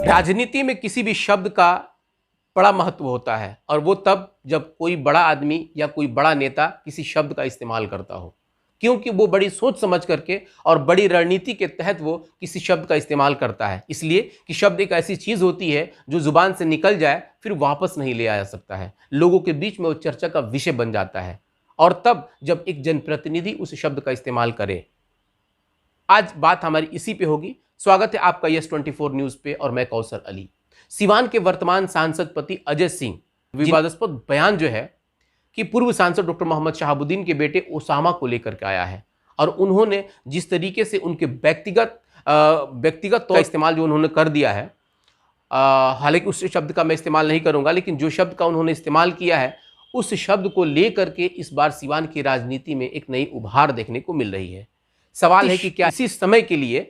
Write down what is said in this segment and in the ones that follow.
राजनीति में किसी भी शब्द का बड़ा महत्व होता है और वो तब जब कोई बड़ा आदमी या कोई बड़ा नेता किसी शब्द का इस्तेमाल करता हो, क्योंकि वो बड़ी सोच समझ करके और बड़ी रणनीति के तहत वो किसी शब्द का इस्तेमाल करता है। इसलिए कि शब्द एक ऐसी चीज़ होती है जो जुबान से निकल जाए फिर वापस नहीं ले आया सकता है, लोगों के बीच में वो चर्चा का विषय बन जाता है और तब जब एक जनप्रतिनिधि उस शब्द का इस्तेमाल करे। आज बात हमारी इसी पे होगी। स्वागत है आपका YES24 न्यूज़ पे और मैं कौसर अली। सिवान के वर्तमान सांसद पति अजय सिंह विवादास्पद बयान जो है कि पूर्व सांसद डॉक्टर मोहम्मद शहाबुद्दीन के बेटे ओसामा को लेकर के आया है और उन्होंने जिस तरीके से उनके व्यक्तिगत का इस्तेमाल जो उन्होंने कर दिया है, हालांकि उस शब्द का मैं इस्तेमाल नहीं करूंगा, लेकिन जो शब्द का उन्होंने इस्तेमाल किया है उस शब्द को लेकर के इस बार सिवान की राजनीति में एक नई उभार देखने को मिल रही है। सवाल है कि क्या इसी समय के लिए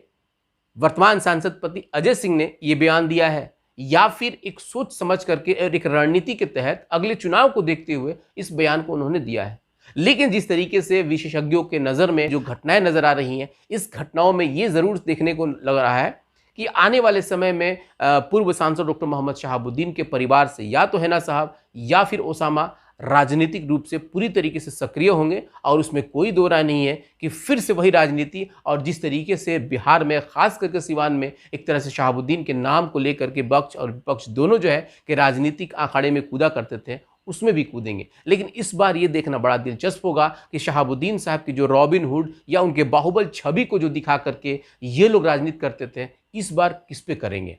वर्तमान सांसद पति अजय सिंह ने यह बयान दिया है या फिर एक सोच समझ करके और एक रणनीति के तहत अगले चुनाव को देखते हुए इस बयान को उन्होंने दिया है। लेकिन जिस तरीके से विशेषज्ञों के नज़र में जो घटनाएं नजर आ रही हैं, इस घटनाओं में ये ज़रूर देखने को लग रहा है कि आने वाले समय में पूर्व सांसद डॉक्टर मोहम्मद शहाबुद्दीन के परिवार से या तो हैना साहब या फिर ओसामा राजनीतिक रूप से पूरी तरीके से सक्रिय होंगे और उसमें कोई दो राय नहीं है कि फिर से वही राजनीति और जिस तरीके से बिहार में खास करके सिवान में एक तरह से शहाबुद्दीन के नाम को लेकर के पक्ष और विपक्ष दोनों जो है कि राजनीतिक अखाड़े में कूदा करते थे, उसमें भी कूदेंगे। लेकिन इस बार ये देखना बड़ा दिलचस्प होगा कि शहाबुद्दीन साहब की जो रॉबिन हुड या उनके बाहुबल छवि को जो दिखा करके ये लोग राजनीति करते थे, इस बार किस पे करेंगे।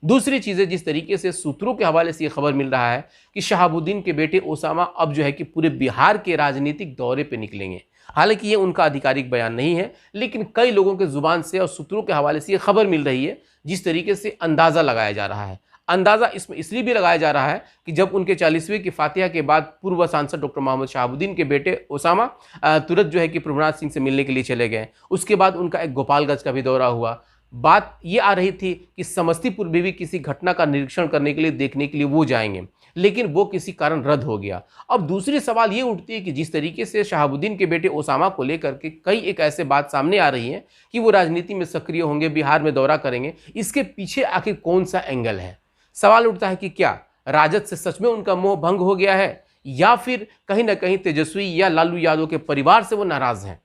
दूसरी चीज़ है, जिस तरीके से सूत्रों के हवाले से ये खबर मिल रहा है कि शहाबुद्दीन के बेटे ओसामा अब जो है कि पूरे बिहार के राजनीतिक दौरे पे निकलेंगे। हालांकि ये उनका आधिकारिक बयान नहीं है, लेकिन कई लोगों के जुबान से और सूत्रों के हवाले से ये खबर मिल रही है, जिस तरीके से अंदाज़ा लगाया जा रहा है। अंदाज़ा इसमें इसलिए भी लगाया जा रहा है कि जब उनके 40वीं की फातिहा के बाद पूर्व सांसद डॉक्टर मोहम्मद शहाबुद्दीन के बेटे ओसामा तुरंत जो है कि प्रभुनाथ सिंह से मिलने के लिए चले गए। उसके बाद उनका एक गोपालगंज का भी दौरा हुआ। बात ये आ रही थी कि समस्तीपुर में भी किसी घटना का निरीक्षण करने के लिए, देखने के लिए वो जाएंगे, लेकिन वो किसी कारण रद्द हो गया। अब दूसरी सवाल ये उठती है कि जिस तरीके से शहाबुद्दीन के बेटे ओसामा को लेकर के कई एक ऐसे बात सामने आ रही है कि वो राजनीति में सक्रिय होंगे, बिहार में दौरा करेंगे, इसके पीछे आखिर कौन सा एंगल है। सवाल उठता है कि क्या राजद से सच में उनका मोह भंग हो गया है या फिर कहीं ना कहीं तेजस्वी या लालू यादव के परिवार से वो नाराज हैं,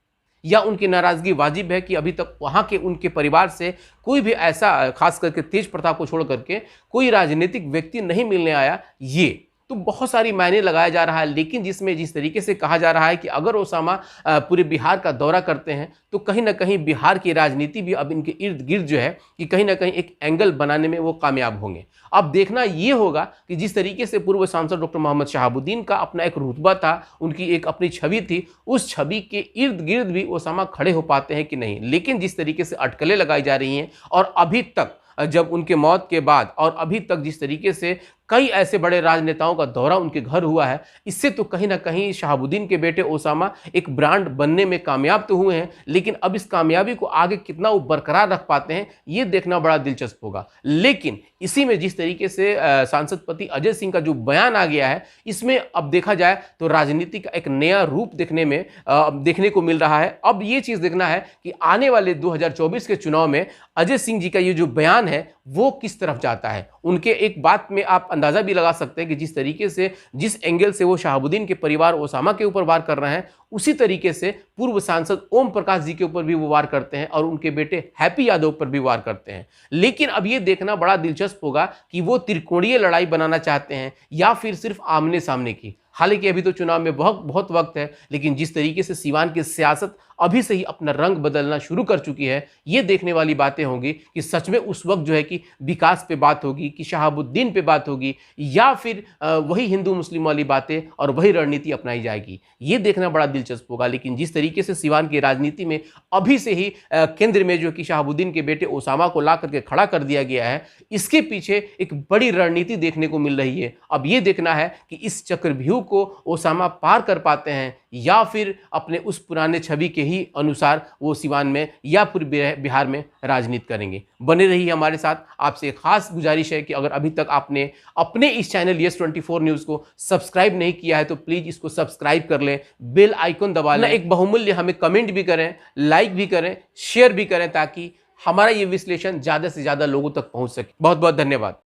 या उनकी नाराजगी वाजिब है कि अभी तक वहाँ के उनके परिवार से कोई भी ऐसा, खास करके तेज प्रताप को छोड़ करके कोई राजनीतिक व्यक्ति नहीं मिलने आया। ये तो बहुत सारी मायने लगाया जा रहा है। लेकिन जिसमें जिस तरीके से कहा जा रहा है कि अगर ओसामा पूरे बिहार का दौरा करते हैं तो कहीं ना कहीं बिहार की राजनीति भी अब इनके इर्द गिर्द जो है कि कहीं ना कहीं एक एंगल बनाने में वो कामयाब होंगे। अब देखना ये होगा कि जिस तरीके से पूर्व सांसद डॉक्टर मोहम्मद शहाबुद्दीन का अपना एक रुतबा था, उनकी एक अपनी छवि थी, उस छवि के इर्द गिर्द भी ओसामा खड़े हो पाते हैं कि नहीं। लेकिन जिस तरीके से अटकलें लगाई जा रही हैं और अभी तक जब उनके मौत के बाद और अभी तक जिस तरीके से कई ऐसे बड़े राजनेताओं का दौरा उनके घर हुआ है, इससे तो कहीं ना कहीं शहाबुद्दीन के बेटे ओसामा एक ब्रांड बनने में कामयाब तो हुए हैं, लेकिन अब इस कामयाबी को आगे कितना वो बरकरार रख पाते हैं ये देखना बड़ा दिलचस्प होगा। लेकिन इसी में जिस तरीके से सांसद पति अजय सिंह का जो बयान आ गया है, इसमें अब देखा जाए तो राजनीति का एक नया रूप देखने को मिल रहा है। अब ये चीज़ देखना है कि आने वाले 2024 के चुनाव में अजय सिंह जी का ये जो बयान है वो किस तरफ जाता है। उनके एक बात में आप अंदाजा भी लगा सकते हैं कि जिस तरीके से, जिस एंगल से वो शहाबुद्दीन के परिवार ओसामा के ऊपर वार कर रहे हैं, उसी तरीके से पूर्व सांसद ओम प्रकाश जी के ऊपर भी वो वार करते हैं और उनके बेटे हैप्पी यादव पर भी वार करते हैं। लेकिन अब ये देखना बड़ा दिलचस्प होगा कि वो त्रिकोणीय लड़ाई बनाना चाहते हैं या फिर सिर्फ आमने सामने की। हालांकि अभी तो चुनाव में बहुत वक्त है, लेकिन जिस तरीके से सिवान की सियासत अभी से ही अपना रंग बदलना शुरू कर चुकी है, ये देखने वाली बातें होंगी कि सच में उस वक्त जो है कि विकास पे बात होगी, कि शहाबुद्दीन पे बात होगी, या फिर वही हिंदू मुस्लिम वाली बातें और वही रणनीति अपनाई जाएगी। ये देखना बड़ा दिलचस्प होगा। लेकिन जिस तरीके से सिवान की राजनीति में अभी से ही केंद्र में जो कि शहाबुद्दीन के बेटे ओसामा को ला करके खड़ा कर दिया गया है, इसके पीछे एक बड़ी रणनीति देखने को मिल रही है। अब ये देखना है कि इस चक्रव्यूह को ओसामा पार कर पाते हैं या फिर अपने उस पुराने छवि के ही अनुसार वो सिवान में या पूरे बिहार में राजनीति करेंगे। बने रहिए हमारे साथ। आपसे एक खास गुजारिश है कि अगर अभी तक आपने अपने इस चैनल YES24 न्यूज़ को सब्सक्राइब नहीं किया है तो प्लीज़ इसको सब्सक्राइब कर लें, बेल आइकन दबा लें, एक बहुमूल्य हमें कमेंट भी करें, लाइक भी करें, शेयर भी करें, ताकि हमारा ये विश्लेषण ज़्यादा से ज़्यादा लोगों तक पहुंच सके। बहुत बहुत धन्यवाद।